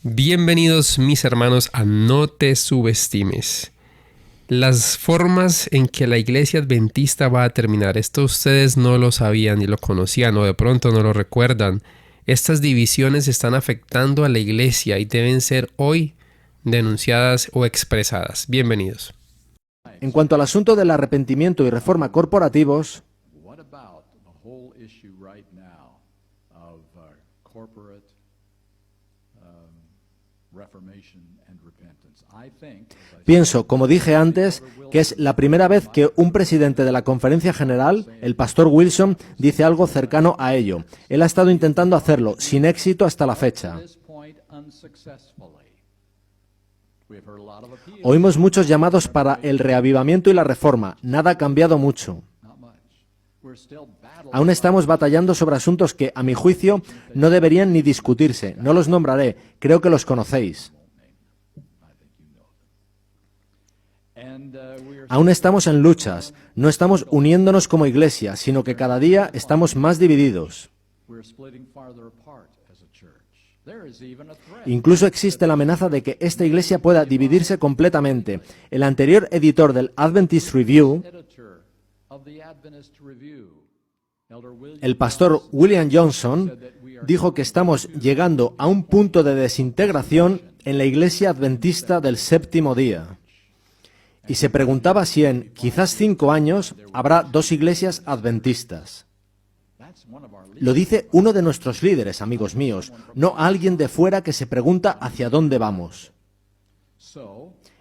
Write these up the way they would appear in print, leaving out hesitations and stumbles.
Bienvenidos mis hermanos a No te subestimes. Las formas en que la iglesia adventista va a terminar, esto ustedes no lo sabían ni lo conocían o de pronto no lo recuerdan. Estas divisiones están afectando a la iglesia y deben ser hoy denunciadas o expresadas. Bienvenidos. En cuanto al asunto del arrepentimiento y reforma corporativos, pienso, como dije antes, que es la primera vez que un presidente de la Conferencia General, el pastor Wilson, dice algo cercano a ello. Él ha estado intentando hacerlo, sin éxito hasta la fecha. Oímos muchos llamados para el reavivamiento y la reforma. Nada ha cambiado mucho. Aún estamos batallando sobre asuntos que, a mi juicio, no deberían ni discutirse. No los nombraré, creo que los conocéis. Aún estamos en luchas, no estamos uniéndonos como iglesia, sino que cada día estamos más divididos. Incluso existe la amenaza de que esta iglesia pueda dividirse completamente. El anterior editor del Adventist Review, el pastor William Johnson, dijo que estamos llegando a un punto de desintegración en la iglesia adventista del séptimo día. Y se preguntaba si en quizás 5 años habrá 2 iglesias adventistas. Lo dice uno de nuestros líderes, amigos míos, no alguien de fuera que se pregunta hacia dónde vamos.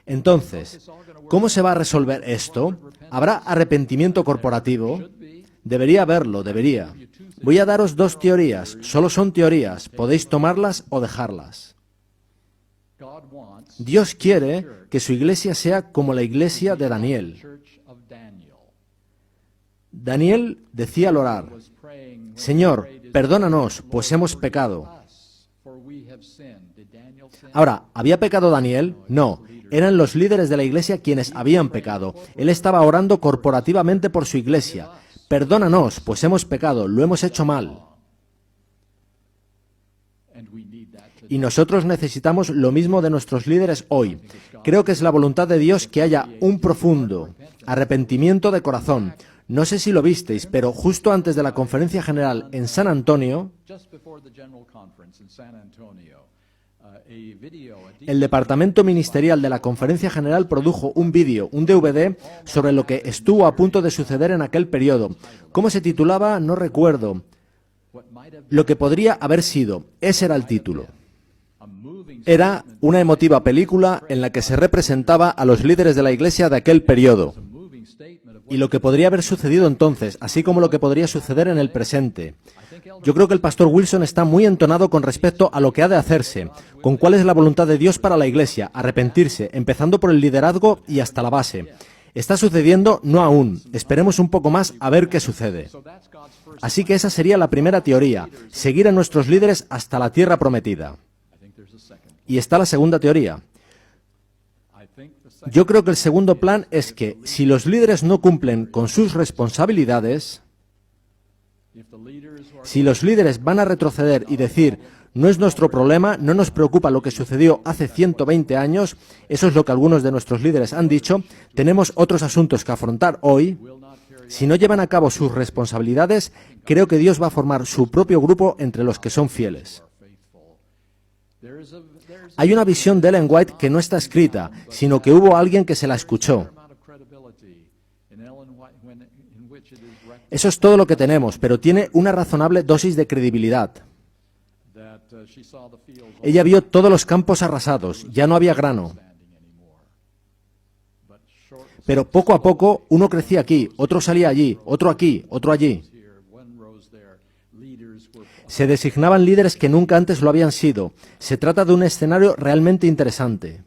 Entonces, ¿cómo se va a resolver esto? ¿Habrá arrepentimiento corporativo? Debería haberlo, debería. Voy a daros 2 teorías, solo son teorías, podéis tomarlas o dejarlas. Dios quiere que su iglesia sea como la iglesia de Daniel. Daniel decía al orar, Señor, perdónanos, pues hemos pecado. Ahora, ¿había pecado Daniel? No, eran los líderes de la iglesia quienes habían pecado. Él estaba orando corporativamente por su iglesia. Perdónanos, pues hemos pecado, lo hemos hecho mal. Y nosotros necesitamos lo mismo de nuestros líderes hoy. Creo que es la voluntad de Dios que haya un profundo arrepentimiento de corazón. No sé si lo visteis, pero justo antes de la conferencia general en San Antonio, el departamento ministerial de la conferencia general produjo un vídeo, un DVD, sobre lo que estuvo a punto de suceder en aquel periodo. ¿Cómo se titulaba? No recuerdo. Lo que podría haber sido, ese era el título. Era una emotiva película en la que se representaba a los líderes de la iglesia de aquel periodo y lo que podría haber sucedido entonces, así como lo que podría suceder en el presente. Yo creo que el pastor Wilson está muy entonado con respecto a lo que ha de hacerse, con cuál es la voluntad de Dios para la iglesia, arrepentirse, empezando por el liderazgo y hasta la base. Está sucediendo, no aún. Esperemos un poco más a ver qué sucede. Así que esa sería la primera teoría, seguir a nuestros líderes hasta la tierra prometida. Y está la segunda teoría. Yo creo que el segundo plan es que si los líderes no cumplen con sus responsabilidades, si los líderes van a retroceder y decir, no es nuestro problema, no nos preocupa lo que sucedió hace 120 años, eso es lo que algunos de nuestros líderes han dicho, tenemos otros asuntos que afrontar hoy, si no llevan a cabo sus responsabilidades, creo que Dios va a formar su propio grupo entre los que son fieles. Hay una visión de Ellen White que no está escrita, sino que hubo alguien que se la escuchó. Eso es todo lo que tenemos, pero tiene una razonable dosis de credibilidad. Ella vio todos los campos arrasados, ya no había grano. Pero poco a poco uno crecía aquí, otro salía allí, otro aquí, otro allí. Se designaban líderes que nunca antes lo habían sido. Se trata de un escenario realmente interesante.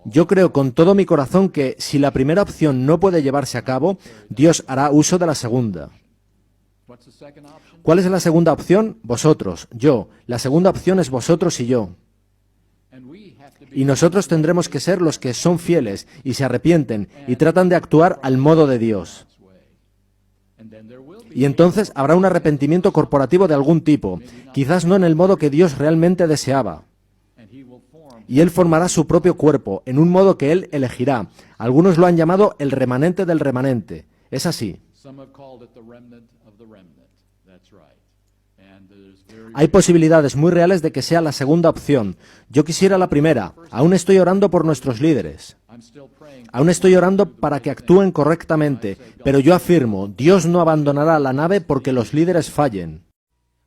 Yo creo con todo mi corazón que si la primera opción no puede llevarse a cabo, Dios hará uso de la segunda. ¿Cuál es la segunda opción? Vosotros, yo. La segunda opción es vosotros y yo. Y nosotros tendremos que ser los que son fieles y se arrepienten y tratan de actuar al modo de Dios. Y entonces habrá un arrepentimiento corporativo de algún tipo, quizás no en el modo que Dios realmente deseaba. Y Él formará su propio cuerpo, en un modo que Él elegirá. Algunos lo han llamado el remanente del remanente. Es así. Hay posibilidades muy reales de que sea la segunda opción. Yo quisiera la primera. Aún estoy orando por nuestros líderes. Aún estoy orando para que actúen correctamente, pero yo afirmo, Dios no abandonará la nave porque los líderes fallen.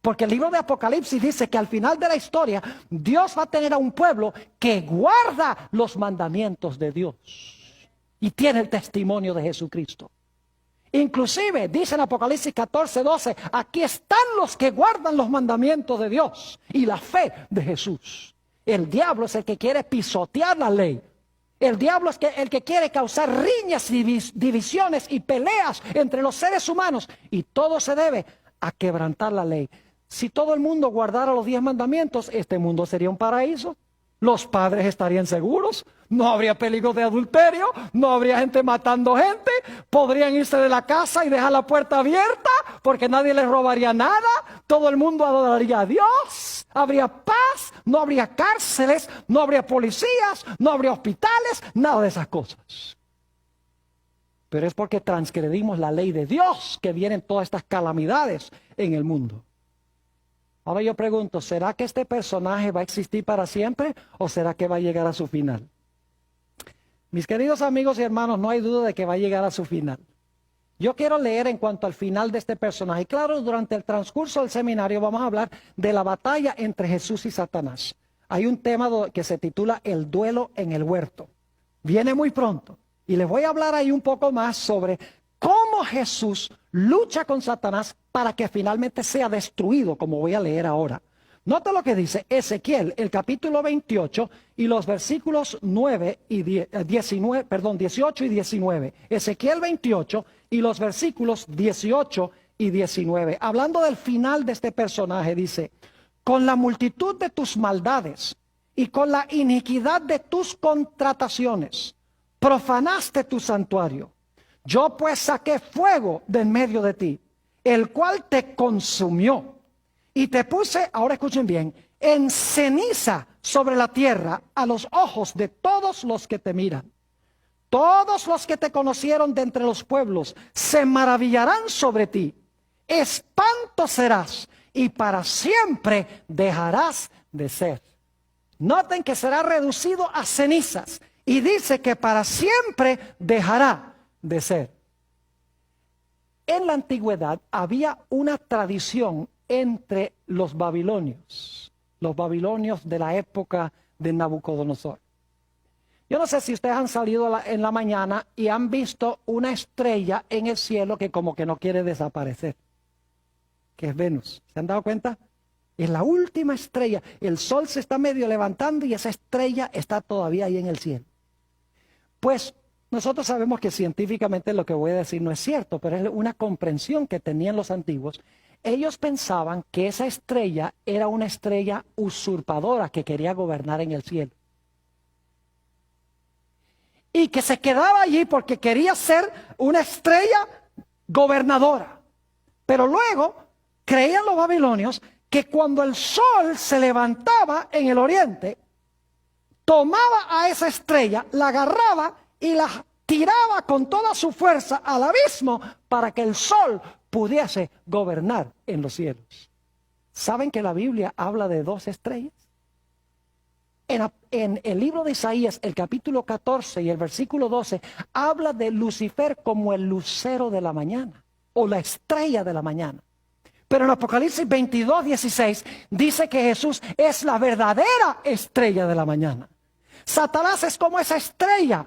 Porque el libro de Apocalipsis dice que al final de la historia, Dios va a tener a un pueblo que guarda los mandamientos de Dios y tiene el testimonio de Jesucristo. Inclusive, dice en Apocalipsis 14:12, aquí están los que guardan los mandamientos de Dios y la fe de Jesús. El diablo es el que quiere pisotear la ley. El diablo es el que quiere causar riñas, divisiones y peleas entre los seres humanos. Y todo se debe a quebrantar la ley. Si todo el mundo guardara los 10 mandamientos, este mundo sería un paraíso. Los padres estarían seguros, no habría peligro de adulterio, no habría gente matando gente, podrían irse de la casa y dejar la puerta abierta porque nadie les robaría nada, todo el mundo adoraría a Dios, habría paz, no habría cárceles, no habría policías, no habría hospitales, nada de esas cosas. Pero es porque transgredimos la ley de Dios que vienen todas estas calamidades en el mundo. Ahora yo pregunto, ¿será que este personaje va a existir para siempre o será que va a llegar a su final? Mis queridos amigos y hermanos, no hay duda de que va a llegar a su final. Yo quiero leer en cuanto al final de este personaje. Y claro, durante el transcurso del seminario vamos a hablar de la batalla entre Jesús y Satanás. Hay un tema que se titula El duelo en el huerto. Viene muy pronto. Y les voy a hablar ahí un poco más sobre cómo Jesús lucha con Satanás para que finalmente sea destruido, como voy a leer ahora. Nota lo que dice Ezequiel, el capítulo 28 y los versículos 18 y 19. Ezequiel 28 y los versículos 18 y 19. Hablando del final de este personaje, dice: con la multitud de tus maldades y con la iniquidad de tus contrataciones, profanaste tu santuario. Yo pues saqué fuego de en medio de ti, el cual te consumió. Y te puse, ahora escuchen bien, en ceniza sobre la tierra a los ojos de todos los que te miran. Todos los que te conocieron de entre los pueblos se maravillarán sobre ti. Espanto serás y para siempre dejarás de ser. Noten que será reducido a cenizas y dice que para siempre dejará de ser. En la antigüedad había una tradición entre los babilonios de la época de Nabucodonosor. Yo no sé si ustedes han salido en la mañana y han visto una estrella en el cielo que como que no quiere desaparecer, que es Venus. ¿Se han dado cuenta? Es la última estrella. El sol se está medio levantando y esa estrella está todavía ahí en el cielo. Pues nosotros sabemos que científicamente lo que voy a decir no es cierto, pero es una comprensión que tenían los antiguos. Ellos pensaban que esa estrella era una estrella usurpadora que quería gobernar en el cielo. Y que se quedaba allí porque quería ser una estrella gobernadora. Pero luego creían los babilonios que cuando el sol se levantaba en el oriente, tomaba a esa estrella, la agarraba y la tiraba con toda su fuerza al abismo para que el sol pudiese gobernar en los cielos. ¿Saben que la Biblia habla de 2 estrellas? En el libro de Isaías, el capítulo 14 y el versículo 12, habla de Lucifer como el lucero de la mañana o la estrella de la mañana. Pero en Apocalipsis 22, 16 dice que Jesús es la verdadera estrella de la mañana. Satanás es como esa estrella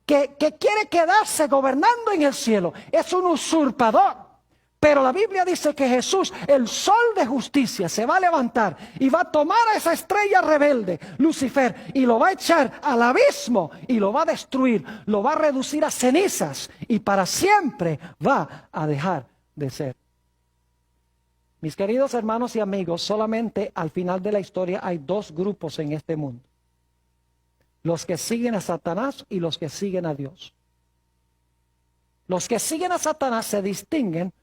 que quiere quedarse gobernando en el cielo. Es un usurpador. Pero la Biblia dice que Jesús, el sol de justicia, se va a levantar y va a tomar a esa estrella rebelde, Lucifer, y lo va a echar al abismo y lo va a destruir, lo va a reducir a cenizas y para siempre va a dejar de ser. Mis queridos hermanos y amigos, solamente al final de la historia hay 2 grupos en este mundo. Los que siguen a Satanás y los que siguen a Dios. Los que siguen a Satanás se distinguen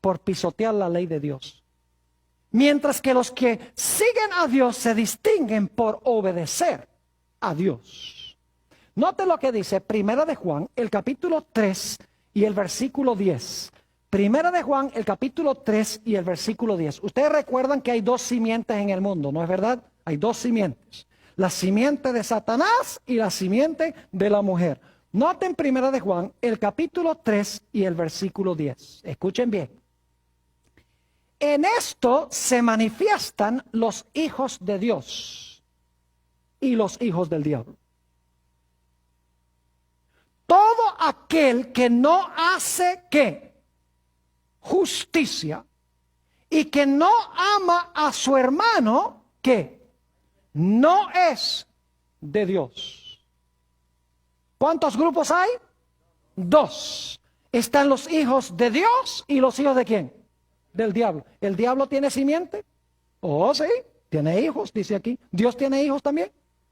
por pisotear la ley de Dios. Mientras que los que siguen a Dios se distinguen por obedecer a Dios. Note lo que dice Primera de Juan, el capítulo 3 y el versículo 10. Primera de Juan, el capítulo 3 y el versículo 10. Ustedes recuerdan que hay dos simientes en el mundo, ¿no es verdad? Hay dos simientes. La simiente de Satanás y la simiente de la mujer. Noten Primera de Juan, el capítulo 3 y el versículo 10. Escuchen bien. En esto se manifiestan los hijos de Dios y los hijos del diablo. Todo aquel que no hace ¿qué? Justicia y que no ama a su hermano, ¿qué? No es de Dios. ¿Cuántos grupos hay? Dos. Están los hijos de Dios y los hijos de ¿quién? Del diablo. ¿El diablo tiene simiente? Oh, sí, tiene hijos, dice aquí. ¿Dios tiene hijos también?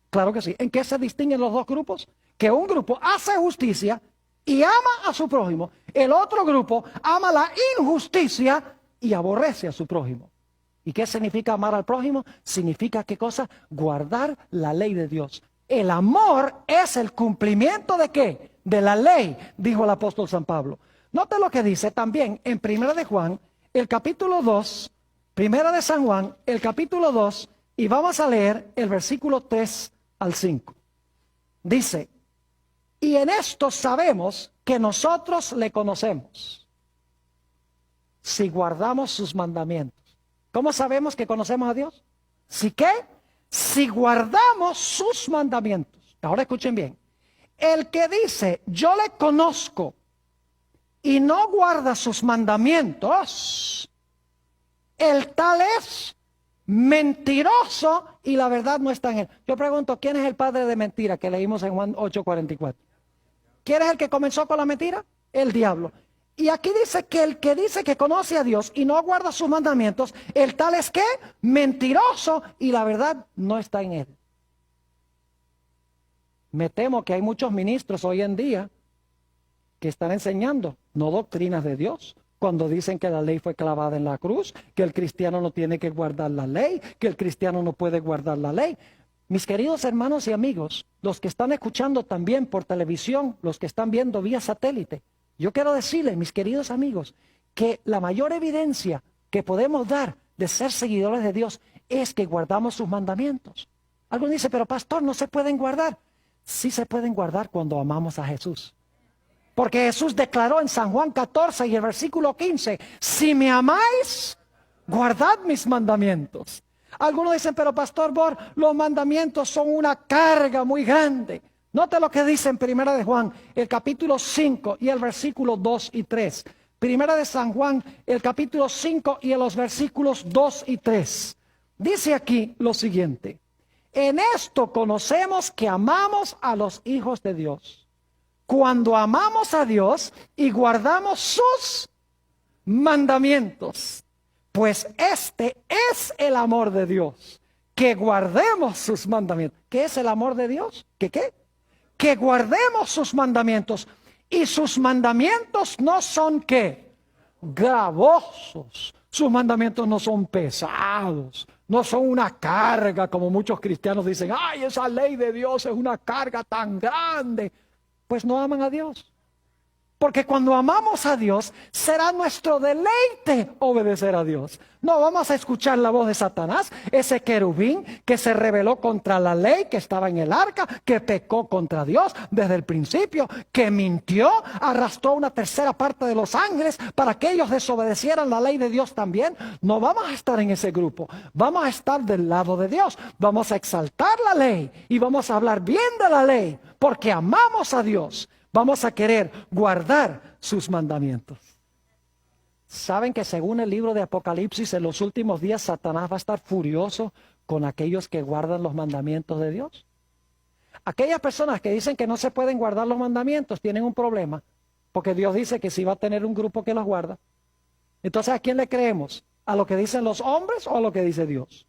Claro que sí. ¿En qué se distinguen los dos grupos? Que un grupo hace justicia y ama a su prójimo. El otro grupo ama la injusticia y aborrece a su prójimo. ¿Y qué significa amar al prójimo? Significa, ¿qué cosa? Guardar la ley de Dios. El amor es el cumplimiento ¿de qué? De la ley, dijo el apóstol San Pablo. Note lo que dice también en Primera de Juan, el capítulo 2, Primera de San Juan, el capítulo 2, y vamos a leer el versículo 3 al 5. Dice, y en esto sabemos que nosotros le conocemos, si guardamos sus mandamientos. ¿Cómo sabemos que conocemos a Dios? ¿Si qué? Si guardamos sus mandamientos. Ahora escuchen bien. El que dice, yo le conozco, y no guarda sus mandamientos, el tal es mentiroso y la verdad no está en él. Yo pregunto, ¿quién es el padre de mentira que leímos en Juan 8:44? ¿Quién es el que comenzó con la mentira? El diablo. Y aquí dice que el que dice que conoce a Dios y no guarda sus mandamientos, el tal es que mentiroso y la verdad no está en él. Me temo que hay muchos ministros hoy en día que están enseñando no doctrinas de Dios, cuando dicen que la ley fue clavada en la cruz, que el cristiano no tiene que guardar la ley, que el cristiano no puede guardar la ley. Mis queridos hermanos y amigos, los que están escuchando también por televisión, los que están viendo vía satélite, yo quiero decirles, mis queridos amigos, que la mayor evidencia que podemos dar de ser seguidores de Dios es que guardamos sus mandamientos. Alguien dice, pero pastor, ¿no se pueden guardar? Sí se pueden guardar cuando amamos a Jesús. Porque Jesús declaró en San Juan 14 y el versículo 15, si me amáis, guardad mis mandamientos. Algunos dicen, pero pastor Bor, los mandamientos son una carga muy grande. Note lo que dice en Primera de Juan, el capítulo 5 y el versículo 2 y 3. Primera de San Juan, el capítulo 5 y los versículos 2 y 3. Dice aquí lo siguiente, en esto conocemos que amamos a los hijos de Dios, cuando amamos a Dios y guardamos sus mandamientos. Pues este es el amor de Dios, que guardemos sus mandamientos. ¿Qué es el amor de Dios? ¿Qué qué? Que guardemos sus mandamientos. Y sus mandamientos no son ¿qué? Gravosos. Sus mandamientos no son pesados. No son una carga como muchos cristianos dicen. ¡Ay, esa ley de Dios es una carga tan grande! Pues no aman a Dios. Porque cuando amamos a Dios, será nuestro deleite obedecer a Dios. No vamos a escuchar la voz de Satanás, ese querubín que se rebeló contra la ley, que estaba en el arca, que pecó contra Dios desde el principio, que mintió, arrastró una tercera parte de los ángeles para que ellos desobedecieran la ley de Dios también. No vamos a estar en ese grupo, vamos a estar del lado de Dios. Vamos a exaltar la ley y vamos a hablar bien de la ley, porque amamos a Dios. Vamos a querer guardar sus mandamientos. ¿Saben que según el libro de Apocalipsis, en los últimos días Satanás va a estar furioso con aquellos que guardan los mandamientos de Dios? Aquellas personas que dicen que no se pueden guardar los mandamientos tienen un problema, porque Dios dice que sí va a tener un grupo que los guarda. Entonces, ¿a quién le creemos? ¿A lo que dicen los hombres o a lo que dice Dios?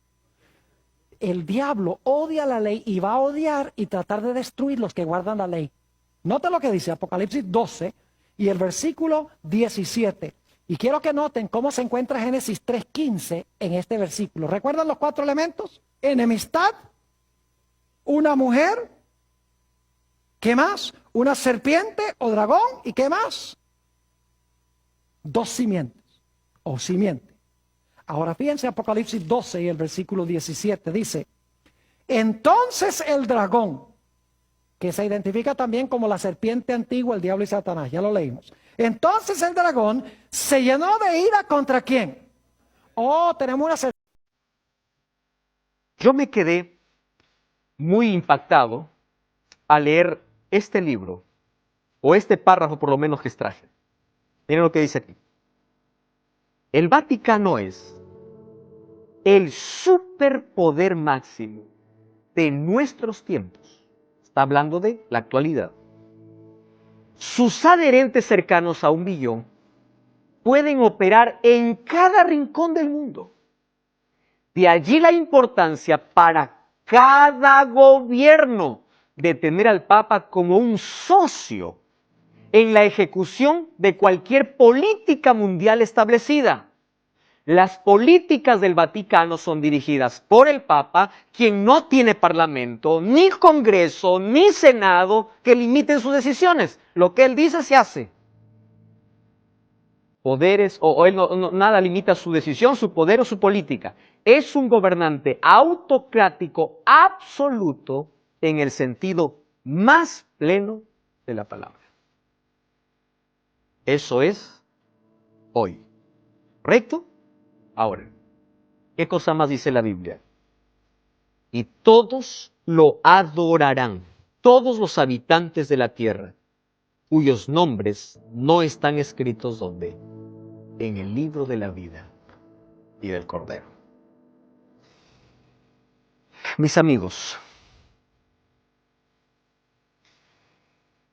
El diablo odia la ley y va a odiar y tratar de destruir los que guardan la ley. Nota lo que dice Apocalipsis 12 y el versículo 17. Y quiero que noten cómo se encuentra Génesis 3:15 en este versículo. ¿Recuerdan los 4 elementos? Enemistad, una mujer, ¿qué más? Una serpiente o dragón, ¿y qué más? 2 simientes o simiente. Ahora fíjense Apocalipsis 12 y el versículo 17 dice: entonces el dragón, que se identifica también como la serpiente antigua, el diablo y Satanás, ya lo leímos. Entonces el dragón se llenó de ira ¿contra quién? Oh, tenemos una serpiente. Yo me quedé muy impactado al leer este libro, o este párrafo por lo menos que extraje. Miren lo que dice aquí. El Vaticano es el superpoder máximo de nuestros tiempos. Está hablando de la actualidad. Sus adherentes cercanos a 1 billón pueden operar en cada rincón del mundo. De allí la importancia para cada gobierno de tener al Papa como un socio en la ejecución de cualquier política mundial establecida. Las políticas del Vaticano son dirigidas por el Papa, quien no tiene parlamento, ni Congreso, ni Senado que limiten sus decisiones. Lo que él dice se hace. Poderes, o él nada limita su decisión, su poder o su política. Es un gobernante autocrático absoluto en el sentido más pleno de la palabra. Eso es hoy. ¿Correcto? Ahora, ¿qué cosa más dice la Biblia? Y todos lo adorarán, todos los habitantes de la tierra, cuyos nombres no están escritos ¿dónde? En el libro de la vida y del Cordero. Mis amigos,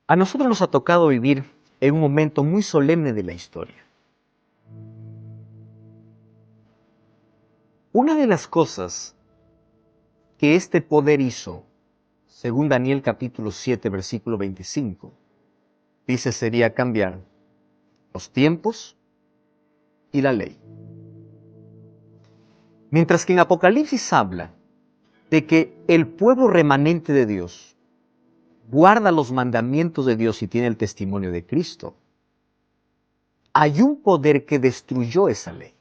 a nosotros nos ha tocado vivir en un momento muy solemne de la historia. Una de las cosas que este poder hizo, según Daniel capítulo 7, versículo 25, dice sería cambiar los tiempos y la ley. Mientras que en Apocalipsis habla de que el pueblo remanente de Dios guarda los mandamientos de Dios y tiene el testimonio de Cristo, hay un poder que destruyó esa ley.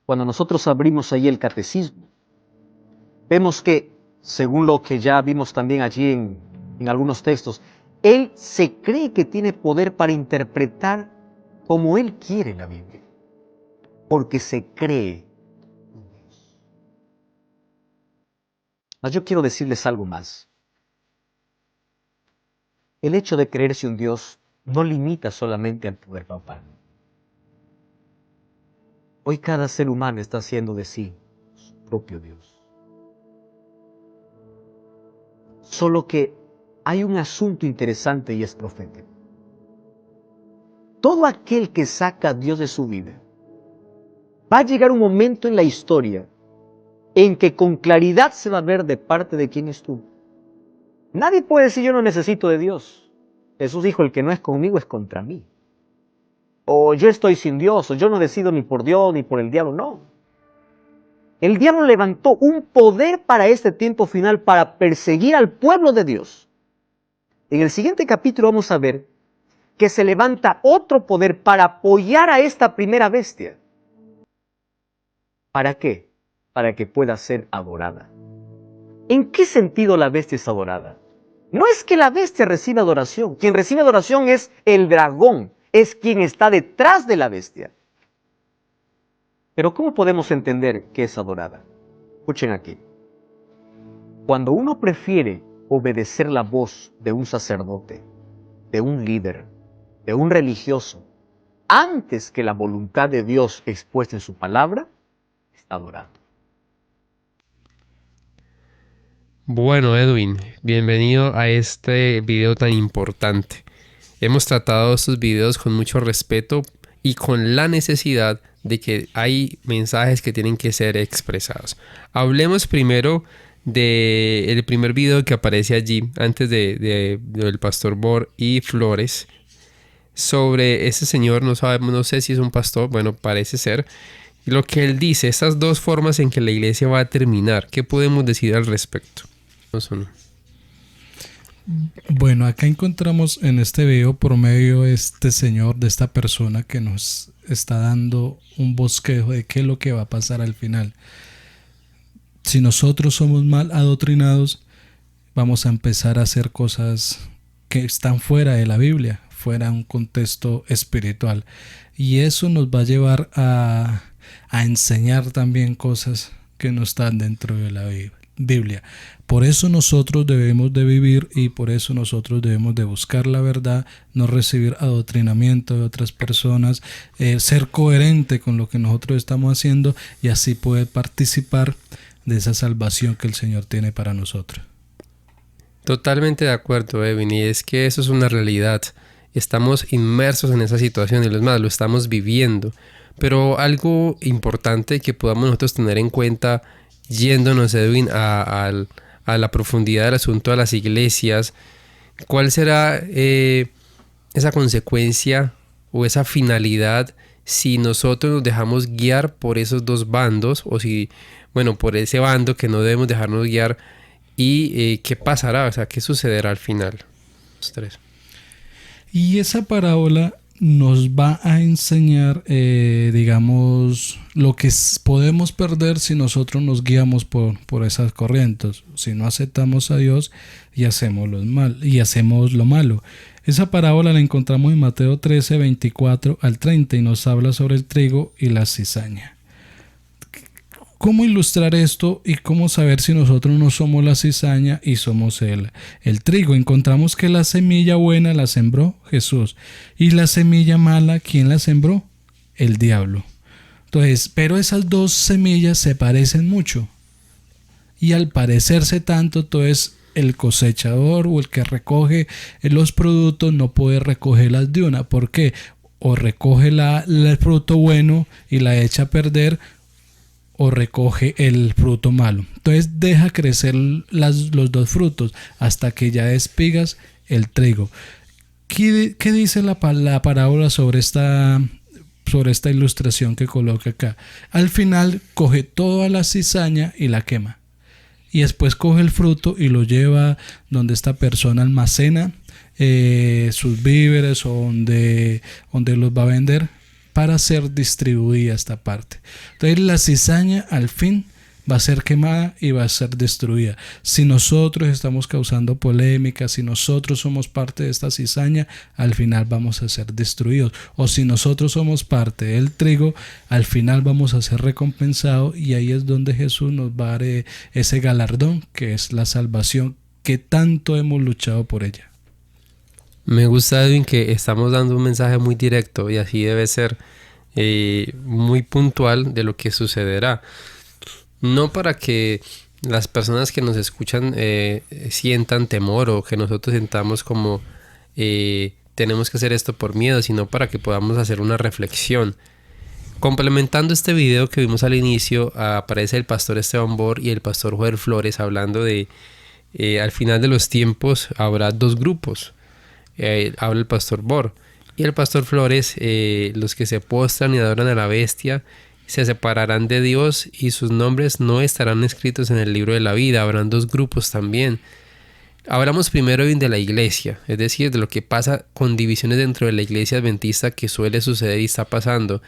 Cuando nosotros abrimos ahí el catecismo, vemos que, según lo que ya vimos también allí en algunos textos, él se cree que tiene poder para interpretar como él quiere la Biblia, porque se cree un Dios. Mas yo quiero decirles algo más. El hecho de creerse un Dios no limita solamente al poder papal. Hoy cada ser humano está haciendo de sí su propio Dios. Solo que hay un asunto interesante y es profético. Todo aquel que saca a Dios de su vida, va a llegar un momento en la historia en que con claridad se va a ver de parte de quién estuvo. Nadie puede decir yo no necesito de Dios. Jesús dijo, el que no es conmigo es contra mí. O yo estoy sin Dios, o yo no decido ni por Dios ni por el diablo, no. El diablo levantó un poder para este tiempo final para perseguir al pueblo de Dios. En el siguiente capítulo vamos a ver que se levanta otro poder para apoyar a esta primera bestia. ¿Para qué? Para que pueda ser adorada. ¿En qué sentido la bestia es adorada? No es que la bestia reciba adoración. Quien recibe adoración es el dragón. Es quien está detrás de la bestia. Pero ¿cómo podemos entender que es adorada? Escuchen aquí. Cuando uno prefiere obedecer la voz de un sacerdote, de un líder, de un religioso, antes que la voluntad de Dios expuesta en su palabra, está adorando. Bueno, Edwin, bienvenido a este video tan importante. Hemos tratado estos videos con mucho respeto y con la necesidad de que hay mensajes que tienen que ser expresados. Hablemos primero del primer video que aparece allí, antes del pastor Bor y Flores, sobre ese señor, no sabemos, no sé si es un pastor, bueno, parece ser. Y lo que él dice, esas dos formas en que la iglesia va a terminar, ¿qué podemos decir al respecto? No son. Bueno, acá encontramos en este video por medio de este señor, de esta persona que nos está dando un bosquejo de qué es lo que va a pasar al final. Si nosotros somos mal adoctrinados, vamos a empezar a hacer cosas que están fuera de la Biblia, fuera de un contexto espiritual. Y eso nos va a llevar a enseñar también cosas que no están dentro de la Biblia. Por eso nosotros debemos de vivir y por eso nosotros debemos de buscar la verdad, no recibir adoctrinamiento de otras personas, ser coherente con lo que nosotros estamos haciendo y así poder participar de esa salvación que el Señor tiene para nosotros. Totalmente de acuerdo, Edwin, y es que eso es una realidad. Estamos inmersos en esa situación y lo más, lo estamos viviendo. Pero algo importante que podamos nosotros tener en cuenta, yéndonos, Edwin, a la profundidad del asunto de las iglesias, ¿cuál será esa consecuencia o esa finalidad si nosotros nos dejamos guiar por esos dos bandos o si, bueno, por ese bando que no debemos dejarnos guiar y qué pasará, o sea, qué sucederá al final? Los tres. Y esa parábola nos va a enseñar, digamos, lo que podemos perder si nosotros nos guiamos por esas corrientes, si no aceptamos a Dios y hacemos lo malo. Esa parábola la encontramos en Mateo 13, 24 al 30 y nos habla sobre el trigo y la cizaña. ¿Cómo ilustrar esto y cómo saber si nosotros no somos la cizaña y somos el trigo? Encontramos que la semilla buena la sembró Jesús y la semilla mala, ¿quién la sembró? El diablo. Entonces, pero esas dos semillas se parecen mucho y al parecerse tanto, entonces el cosechador o el que recoge los productos no puede recogerlas de una. ¿Por qué? O recoge el fruto bueno y la echa a perder, o recoge el fruto malo. Entonces deja crecer los dos frutos hasta que ya espigas el trigo. ¿Qué dice la parábola sobre esta ilustración que coloca acá? Al final coge toda la cizaña y la quema. Y después coge el fruto y lo lleva donde esta persona almacena sus víveres o donde los va a vender para ser distribuida esta parte. Entonces la cizaña al fin va a ser quemada y va a ser destruida. Si nosotros estamos causando polémica, si nosotros somos parte de esta cizaña, al final vamos a ser destruidos. O si nosotros somos parte del trigo, al final vamos a ser recompensados y ahí es donde Jesús nos va a dar ese galardón que es la salvación que tanto hemos luchado por ella. Me gusta, Edwin, que estamos dando un mensaje muy directo y así debe ser muy puntual de lo que sucederá. No para que las personas que nos escuchan sientan temor o que nosotros sintamos como tenemos que hacer esto por miedo, sino para que podamos hacer una reflexión. Complementando este video que vimos al inicio, aparece el pastor Esteban Bor y el pastor Joel Flores hablando de al final de los tiempos habrá dos grupos. Habla el pastor Bor y el pastor Flores, los que se postran y adoran a la bestia se separarán de Dios y sus nombres no estarán escritos en el libro de la vida. Habrán dos grupos también. Hablamos primero de la iglesia, es decir, de lo que pasa con divisiones dentro de la iglesia adventista que suele suceder y está pasando,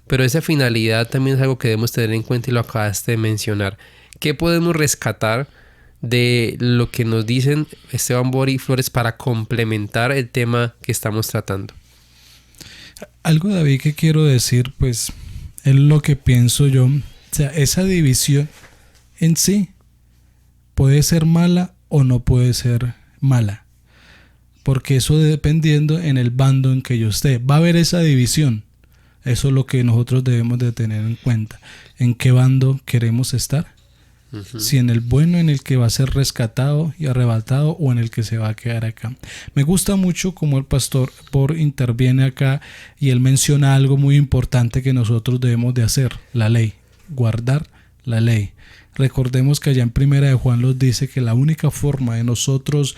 pero esa finalidad también es algo que debemos tener en cuenta y lo acabaste de mencionar. ¿Qué podemos rescatar de lo que nos dicen Esteban Bor y Flores para complementar el tema que estamos tratando? Algo, David, que quiero decir, pues es lo que pienso yo. O sea, esa división en sí puede ser mala o no puede ser mala, porque eso dependiendo en el bando en que yo esté, va a haber esa división. Eso es lo que nosotros debemos de tener en cuenta. ¿En qué bando queremos estar? Si en el bueno, en el que va a ser rescatado y arrebatado, o en el que se va a quedar acá. Me gusta mucho cómo el pastor Bor interviene acá y él menciona algo muy importante que nosotros debemos de hacer: la ley, guardar la ley. Recordemos que allá en Primera de Juan nos dice que la única forma de nosotros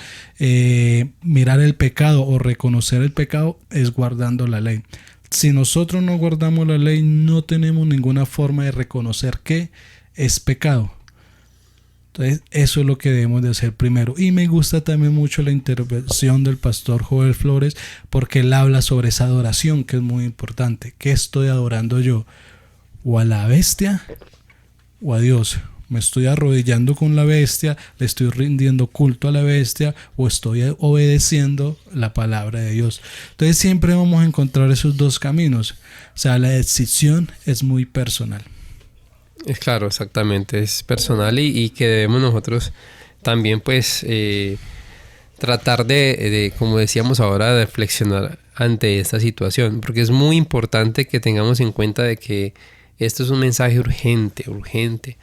mirar el pecado o reconocer el pecado es guardando la ley. Si nosotros no guardamos la ley, no tenemos ninguna forma de reconocer que es pecado. Entonces, eso es lo que debemos de hacer primero. Y me gusta también mucho la intervención del pastor Joel Flores, porque él habla sobre esa adoración que es muy importante. ¿Qué estoy adorando yo? ¿O a la bestia o a Dios? ¿Me estoy arrodillando con la bestia? ¿Le estoy rindiendo culto a la bestia? ¿O estoy obedeciendo la palabra de Dios? Entonces siempre vamos a encontrar esos dos caminos. O sea, la decisión es muy personal. Es claro, exactamente, es personal y que debemos nosotros también pues tratar de, como decíamos ahora, de reflexionar ante esta situación, porque es muy importante que tengamos en cuenta de que esto es un mensaje urgente.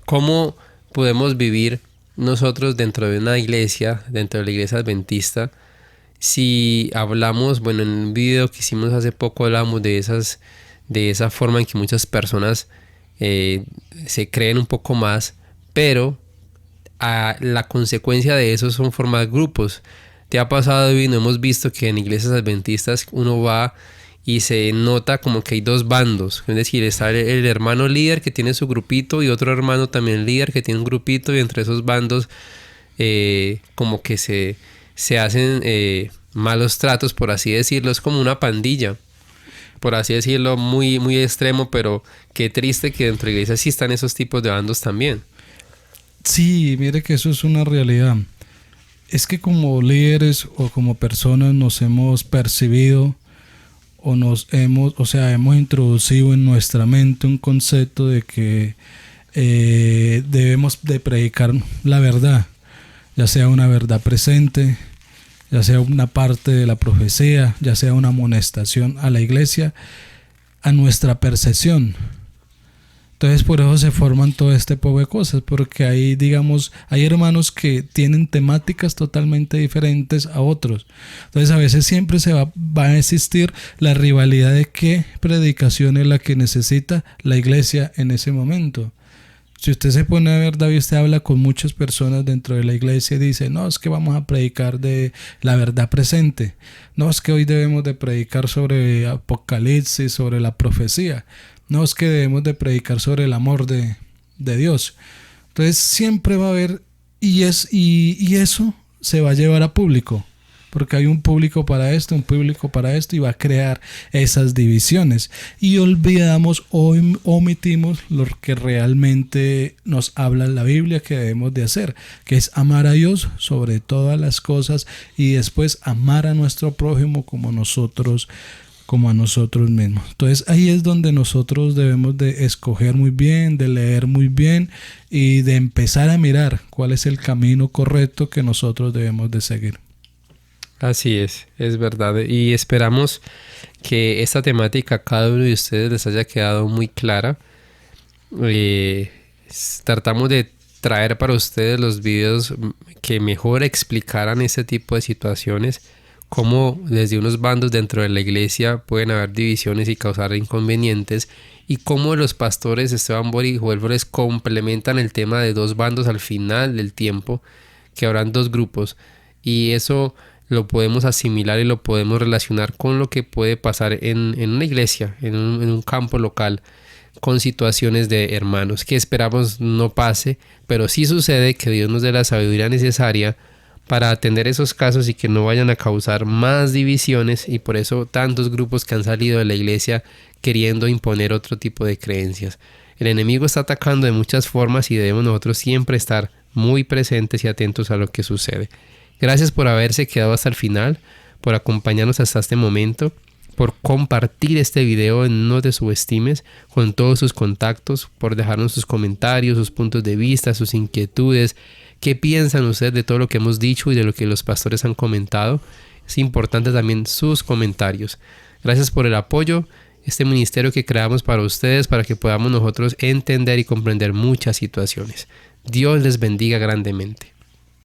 ¿Cómo podemos vivir nosotros dentro de una iglesia, dentro de la iglesia adventista, si hablamos, bueno, en un video que hicimos hace poco hablamos de esa forma en que muchas personas se creen un poco más, pero la consecuencia de eso son formar grupos. ¿Te ha pasado, y no hemos visto que en iglesias adventistas uno va y se nota como que hay dos bandos? Es decir, está el hermano líder que tiene su grupito y otro hermano también líder que tiene un grupito, y entre esos bandos como que se hacen malos tratos, por así decirlo. Es como una pandilla, por así decirlo, muy, muy extremo, pero qué triste que dentro de la iglesia sí están esos tipos de bandos también. Sí, mire que eso es una realidad. Es que como líderes o como personas nos hemos percibido o hemos introducido en nuestra mente un concepto de que debemos de predicar la verdad, ya sea una verdad presente, ya sea una parte de la profecía, ya sea una amonestación a la iglesia, a nuestra percepción. Entonces por eso se forman todo este tipo de cosas, porque hay hermanos que tienen temáticas totalmente diferentes a otros. Entonces a veces siempre va a existir la rivalidad de qué predicación es la que necesita la iglesia en ese momento. Si usted se pone a ver, David, usted habla con muchas personas dentro de la iglesia y dice, no, es que vamos a predicar de la verdad presente. No, es que hoy debemos de predicar sobre Apocalipsis, sobre la profecía. No, es que debemos de predicar sobre el amor de Dios. Entonces siempre va a haber, y eso se va a llevar a público. Porque hay un público para esto, un público para esto, y va a crear esas divisiones. Y olvidamos o omitimos lo que realmente nos habla la Biblia que debemos de hacer, que es amar a Dios sobre todas las cosas y después amar a nuestro prójimo como a nosotros mismos. Entonces ahí es donde nosotros debemos de escoger muy bien, de leer muy bien y de empezar a mirar cuál es el camino correcto que nosotros debemos de seguir. Así es verdad. Y esperamos que esta temática a cada uno de ustedes les haya quedado muy clara. Tratamos de traer para ustedes los videos que mejor explicaran ese tipo de situaciones, cómo desde unos bandos dentro de la iglesia pueden haber divisiones y causar inconvenientes, y cómo los pastores Esteban Bori y Joel Flores complementan el tema de dos bandos al final del tiempo, que habrán dos grupos, y eso lo podemos asimilar y lo podemos relacionar con lo que puede pasar en una iglesia, en un campo local, con situaciones de hermanos que esperamos no pase, pero sí sucede, que Dios nos dé la sabiduría necesaria para atender esos casos y que no vayan a causar más divisiones, y por eso tantos grupos que han salido de la iglesia queriendo imponer otro tipo de creencias. El enemigo está atacando de muchas formas y debemos nosotros siempre estar muy presentes y atentos a lo que sucede. Gracias por haberse quedado hasta el final, por acompañarnos hasta este momento, por compartir este video en No Te Subestimes con todos sus contactos, por dejarnos sus comentarios, sus puntos de vista, sus inquietudes. ¿Qué piensan ustedes de todo lo que hemos dicho y de lo que los pastores han comentado? Es importante también sus comentarios. Gracias por el apoyo, este ministerio que creamos para ustedes, para que podamos nosotros entender y comprender muchas situaciones. Dios les bendiga grandemente.